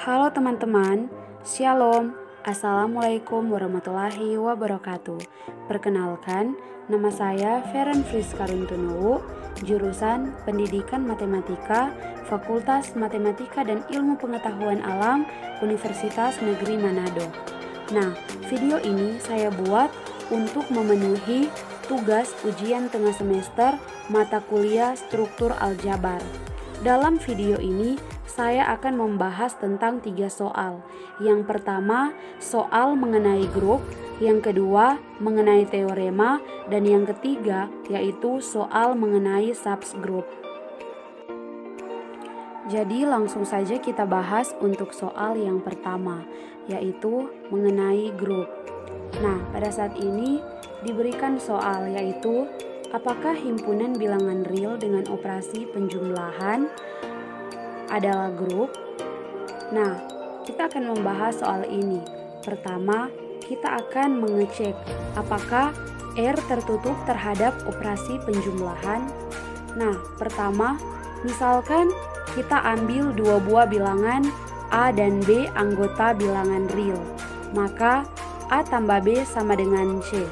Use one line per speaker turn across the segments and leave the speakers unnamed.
Halo teman-teman, Shalom, Assalamualaikum warahmatullahi wabarakatuh. Perkenalkan, nama saya Feren Friska Runtunuwu, jurusan Pendidikan Matematika, Fakultas Matematika dan Ilmu Pengetahuan Alam, Universitas Negeri Manado. Nah, video ini saya buat untuk memenuhi tugas ujian tengah semester mata kuliah struktur aljabar. Dalam video ini, saya akan membahas tentang 3 soal. Yang pertama, soal mengenai grup, yang kedua, mengenai teorema, dan yang ketiga, yaitu soal mengenai subgroup. Jadi langsung saja kita bahas untuk soal yang pertama, yaitu mengenai grup. Nah, pada saat ini diberikan soal yaitu apakah himpunan bilangan real dengan operasi penjumlahan adalah grup? Nah, kita akan membahas soal ini. Pertama, kita akan mengecek apakah R tertutup terhadap operasi penjumlahan. Nah, pertama, misalkan kita ambil dua buah bilangan A dan B anggota bilangan real, maka A tambah B sama dengan C.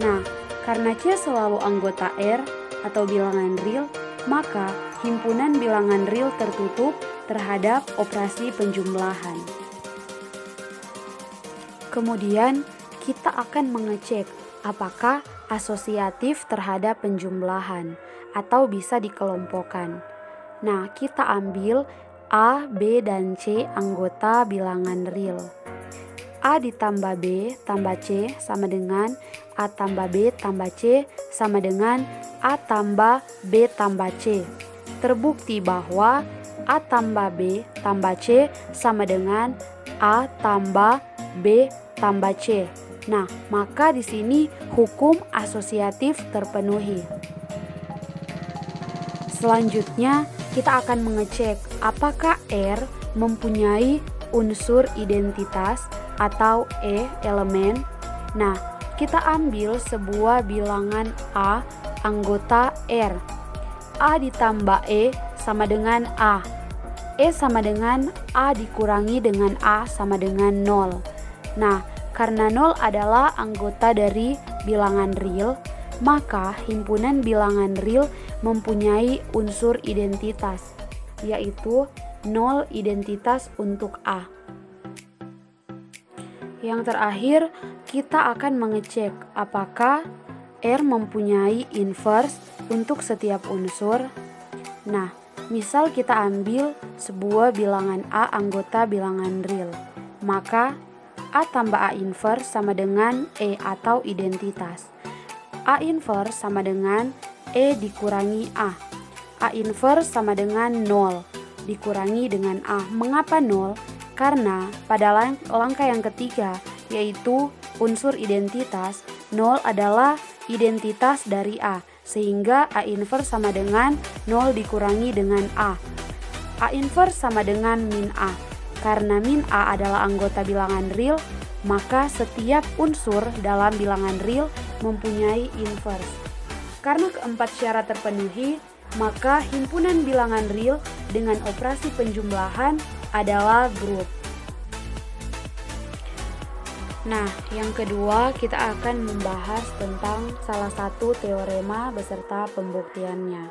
Nah, karena C selalu anggota R atau bilangan real, maka himpunan bilangan real tertutup terhadap operasi penjumlahan. Kemudian kita akan mengecek apakah asosiatif terhadap penjumlahan atau bisa dikelompokkan. Nah, kita ambil A, B, dan C anggota bilangan real. A ditambah B tambah C sama dengan A tambah B tambah C sama dengan A tambah B tambah C. Terbukti bahwa A tambah B tambah C sama dengan A tambah B tambah C. Nah, maka di sini hukum asosiatif terpenuhi. Selanjutnya, kita akan mengecek apakah R mempunyai unsur identitas atau elemen. Nah, kita ambil sebuah bilangan A anggota R. A ditambah E sama dengan A. E sama dengan A dikurangi dengan A sama dengan 0. Nah, karena 0 adalah anggota dari bilangan real, maka himpunan bilangan real mempunyai unsur identitas, yaitu 0 identitas untuk A. Yang terakhir, kita akan mengecek apakah R mempunyai inverse untuk setiap unsur. Nah, misal kita ambil sebuah bilangan A anggota bilangan real, maka A tambah A inverse sama dengan E atau identitas. A inverse sama dengan E dikurangi A. A inverse sama dengan 0 dikurangi dengan A. Mengapa 0? Karena pada langkah yang ketiga, yaitu unsur identitas, 0 adalah identitas dari A, sehingga A inverse sama dengan 0 dikurangi dengan A. A inverse sama dengan min A. Karena min A adalah anggota bilangan real, maka setiap unsur dalam bilangan real mempunyai inverse. Karena keempat syarat terpenuhi, maka himpunan bilangan real dengan operasi penjumlahan adalah grup. Nah, yang kedua kita akan membahas tentang salah satu teorema beserta pembuktiannya.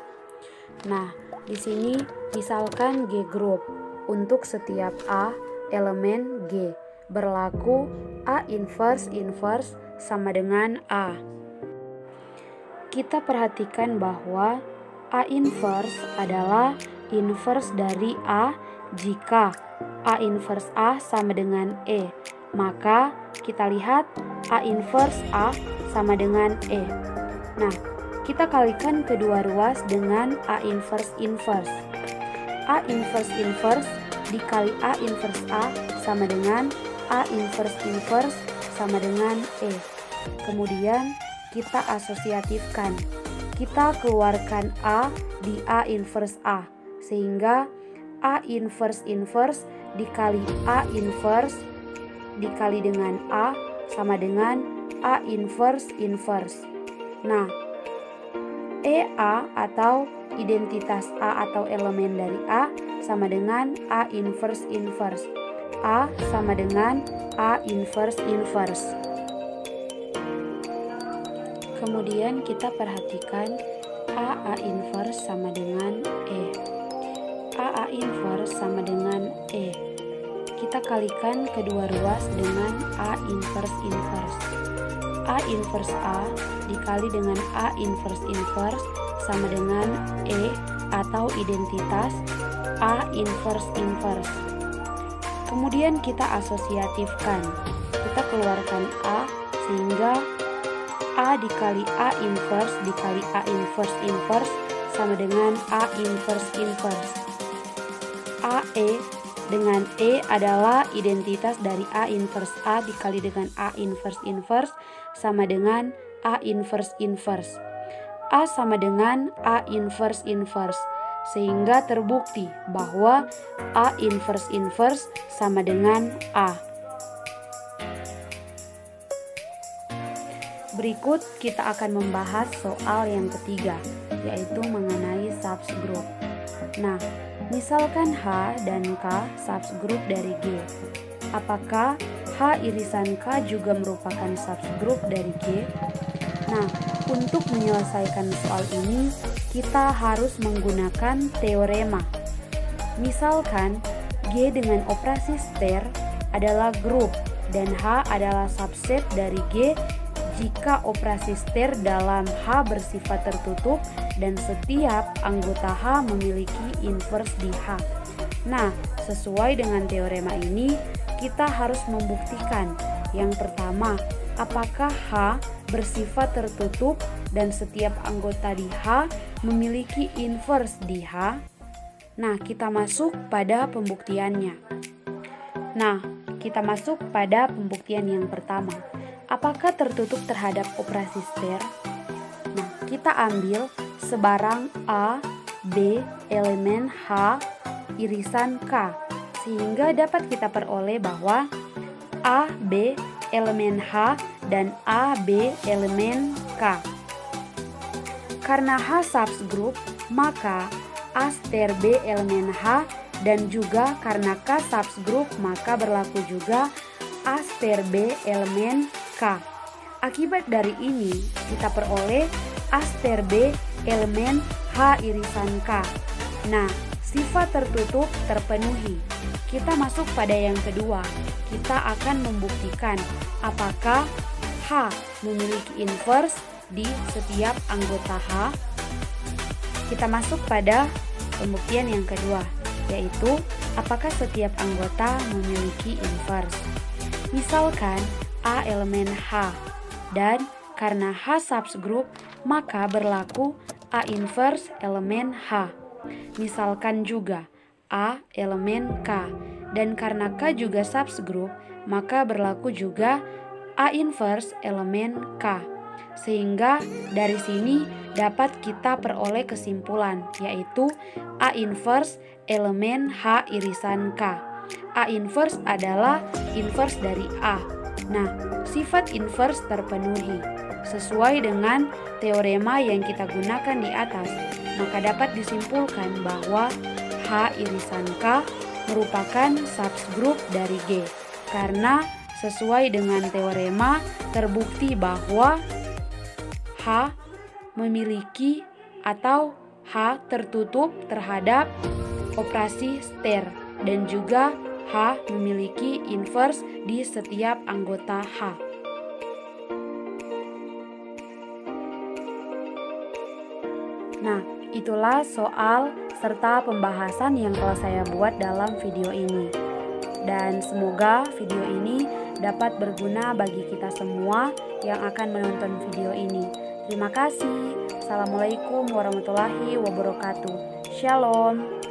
Nah, di sini misalkan G grup untuk setiap A elemen G berlaku A inverse sama dengan A. Kita perhatikan bahwa A inverse adalah inverse dari A jika A inverse A sama dengan E. Maka kita lihat A inverse A sama dengan E. Nah, kita kalikan kedua ruas dengan A inverse. A inverse dikali A inverse A sama dengan A inverse sama dengan E. Kemudian kita asosiatifkan. Kita keluarkan A di A inverse A, sehingga A inverse dikali A inverse dikali dengan A sama dengan A inverse. Nah, EA atau identitas A atau elemen dari A sama dengan A inverse. A sama dengan A inverse inverse. Kemudian kita perhatikan A inverse sama dengan E. A inverse sama dengan E. Kita kalikan kedua ruas dengan A inverse inverse. A inverse A dikali dengan A inverse inverse sama dengan E atau identitas A inverse inverse. Kemudian kita asosiatifkan. Kita keluarkan A sehingga A dikali A inverse dikali A inverse inverse sama dengan A inverse inverse. AE dengan E adalah identitas dari A inverse A dikali dengan A inverse inverse sama dengan A inverse inverse. A sama dengan A inverse inverse, sehingga terbukti bahwa A inverse inverse sama dengan A. Berikut kita akan membahas soal yang ketiga, yaitu mengenai subgroup. Nah, misalkan H dan K subgroup dari G. Apakah H irisan K juga merupakan subgroup dari G? Nah, untuk menyelesaikan soal ini, kita harus menggunakan teorema. Misalkan G dengan operasi ster adalah grup dan H adalah subset dari G jika operasi ster dalam H bersifat tertutup dan setiap anggota H memiliki inverse di H. Nah, sesuai dengan teorema ini, kita harus membuktikan yang pertama, apakah H bersifat tertutup dan setiap anggota di H memiliki inverse di H. Nah, kita masuk pada pembuktiannya. Nah, kita masuk pada pembuktian yang pertama. Apakah tertutup terhadap operasi ster? Nah, kita ambil sebarang A, B, elemen H, irisan K, sehingga dapat kita peroleh bahwa A, B, elemen H, dan A, B, elemen K. Karena H subgroup, maka A ster B elemen H, dan juga karena K subgroup, maka berlaku juga A ster B elemen K. Akibat dari ini, kita peroleh A ster B elemen H irisan K. Nah, sifat tertutup terpenuhi. Kita masuk pada yang kedua. Kita akan membuktikan apakah H memiliki inverse di setiap anggota H. Kita masuk pada pembuktian yang kedua, yaitu apakah setiap anggota memiliki inverse. Misalkan A elemen H, dan karena H subgroup, maka berlaku A inverse elemen H. Misalkan juga A elemen K, dan karena K juga subgroup, maka berlaku juga A inverse elemen K. Sehingga dari sini dapat kita peroleh kesimpulan, yaitu A inverse elemen H irisan K. A inverse adalah inverse dari A. Nah, sifat inverse terpenuhi sesuai dengan teorema yang kita gunakan di atas, maka dapat disimpulkan bahwa H irisan K merupakan subgroup dari G, karena sesuai dengan teorema terbukti bahwa H memiliki atau H tertutup terhadap operasi ster, dan juga H memiliki inverse di setiap anggota H. Nah, itulah soal serta pembahasan yang telah saya buat dalam video ini. Dan semoga video ini dapat berguna bagi kita semua yang akan menonton video ini. Terima kasih. Assalamualaikum warahmatullahi wabarakatuh. Shalom.